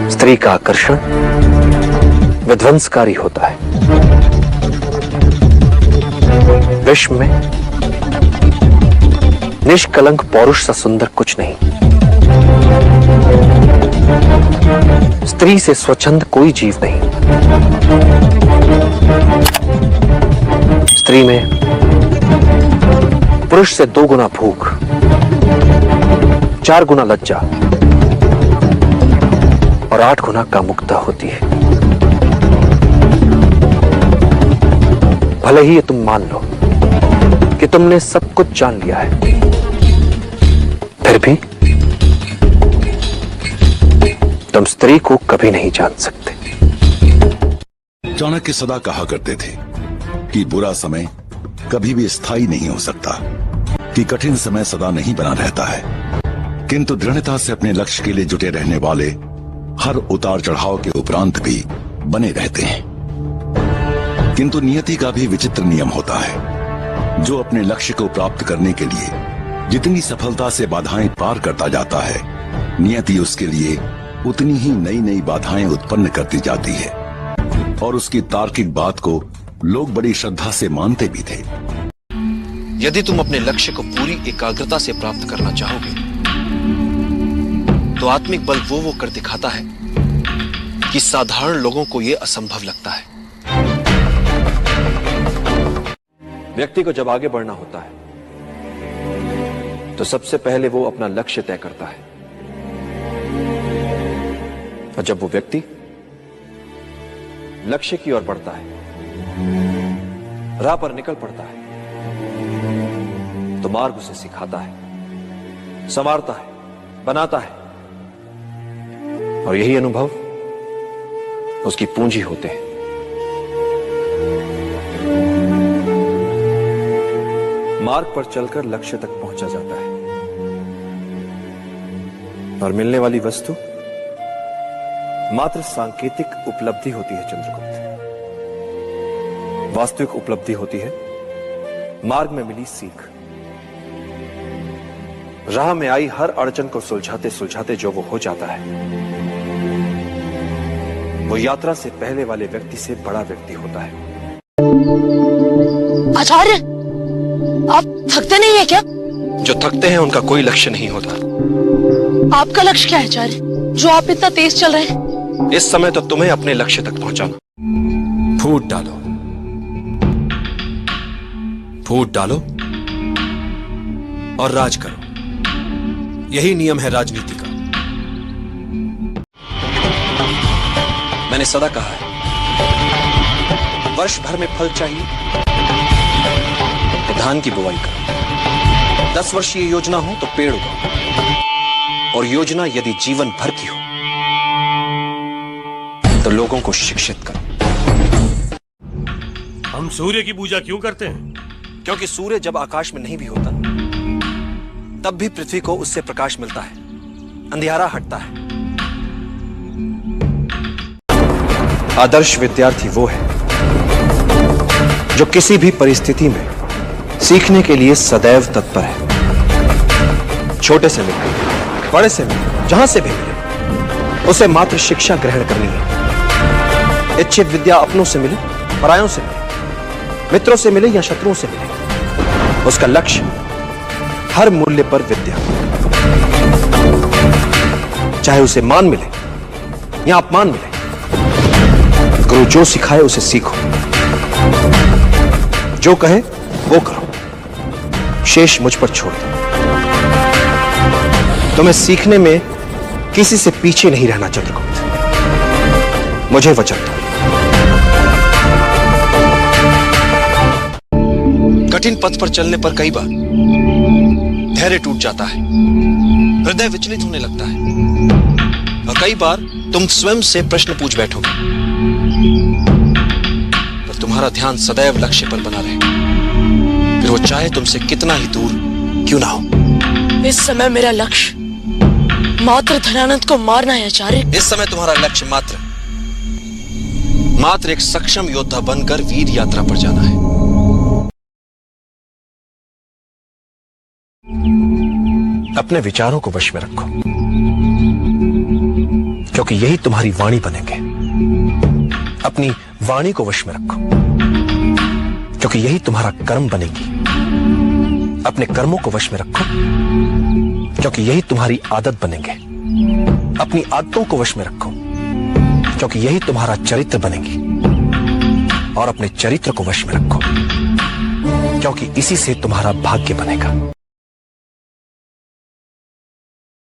स्त्री का आकर्षण विध्वंसकारी होता है। विश्व में निष्कलंक पौरुष सा सुंदर कुछ नहीं। स्त्री से स्वच्छंद कोई जीव नहीं। स्त्री में पुरुष से 2 गुना भूख, 4 गुना लज्जा और 8 गुना कामुकता होती है। भले ही ये तुम मान लो कि तुमने सब कुछ जान लिया है, फिर भी तुम स्त्री को कभी नहीं जान सकते। चाणक्य सदा कहा करते थे कि बुरा समय कभी भी स्थायी नहीं हो सकता, कि कठिन समय सदा नहीं बना रहता है, किंतु दृढ़ता से अपने लक्ष्य के लिए जुटे रहने वाले हर उतार चढ़ाव के उपरांत भी बने रहते हैं। किंतु नियति का भी विचित्र नियम होता है। जो अपने लक्ष्य को प्राप्त करने के लिए जितनी सफलता से बाधाएं पार करता जाता है, नियति उसके लिए उतनी ही नई नई बाधाएं उत्पन्न करती जाती है। और उसकी तार्किक बात को लोग बड़ी श्रद्धा से मानते भी थे। यदि तुम अपने लक्ष्य को पूरी एकाग्रता से प्राप्त करना चाहोगे तो आत्मिक बल वो कर दिखाता है कि साधारण लोगों को यह असंभव लगता है। व्यक्ति को जब आगे बढ़ना होता है तो सबसे पहले वो अपना लक्ष्य तय करता है, और जब वो व्यक्ति लक्ष्य की ओर बढ़ता है, राह पर निकल पड़ता है, तो मार्ग उसे सिखाता है, संवारता है, बनाता है, और यही अनुभव उसकी पूंजी होते हैं। मार्ग पर चलकर लक्ष्य तक पहुंचा जाता है, और मिलने वाली वस्तु मात्र सांकेतिक उपलब्धि होती है चंद्रगुप्त। वास्तविक उपलब्धि होती है मार्ग में मिली सीख। राह में आई हर अड़चन को सुलझाते सुलझाते जो वो हो जाता है, वो यात्रा से पहले वाले व्यक्ति से बड़ा व्यक्ति होता है। आचार्य, आप थकते नहीं है क्या? जो थकते हैं उनका कोई लक्ष्य नहीं होता। आपका लक्ष्य क्या है आचार्य, जो आप इतना तेज चल रहे हैं? इस समय तो तुम्हें अपने लक्ष्य तक पहुंचाना। फूट डालो, फूट डालो और राज करो। यही नियम है राजनीति का। मैंने सदा कहा है, वर्ष भर में फल चाहिए तो धान की बुवाई करो। 10 वर्षीय योजना हो तो पेड़ उगाओ, और योजना यदि जीवन भर की हो तो लोगों को शिक्षित करो। हम सूर्य की पूजा क्यों करते हैं? क्योंकि सूर्य जब आकाश में नहीं भी होता तब भी पृथ्वी को उससे प्रकाश मिलता है, अंधियारा हटता है। आदर्श विद्यार्थी वो है जो किसी भी परिस्थिति में सीखने के लिए सदैव तत्पर है। छोटे से मिले, बड़े से मिले, जहां से भी मिले, उसे मात्र शिक्षा ग्रहण करनी है। इच्छित विद्या अपनों से मिले, परायों से मिले, मित्रों से मिले या शत्रुओं से मिले, उसका लक्ष्य हर मूल्य पर विद्या, चाहे उसे मान मिले या अपमान मिले। गुरु जो सिखाए उसे सीखो, जो कहे वो करो, शेष मुझ पर छोड़ दो। तुम्हें सीखने में किसी से पीछे नहीं रहना चंद्रगुप्त, मुझे वचन दो। कठिन पथ पर चलने पर कई बार धैर्य टूट जाता है, हृदय विचलित होने लगता है, और कई बार तुम स्वयं से प्रश्न पूछ बैठोगे, पर तुम्हारा ध्यान सदैव लक्ष्य पर बना रहे, फिर वो चाहे तुमसे कितना ही दूर क्यों ना हो। इस समय मेरा लक्ष्य मात्र धनानंद को मारना है आचार्य। इस समय तुम्हारा लक्ष्य मात्र एक सक्षम योद्धा बनकर वीर यात्रा पर जाना है। अपने विचारों को वश में रखो, क्योंकि यही तुम्हारी वाणी बनेंगे। अपनी वाणी को वश में रखो, क्योंकि यही तुम्हारा कर्म बनेगी। अपने कर्मों को वश में रखो, क्योंकि यही तुम्हारी आदत बनेंगे। अपनी आदतों को वश में रखो, क्योंकि यही तुम्हारा चरित्र बनेगी। और अपने चरित्र को वश में रखो, क्योंकि इसी से तुम्हारा भाग्य बनेगा।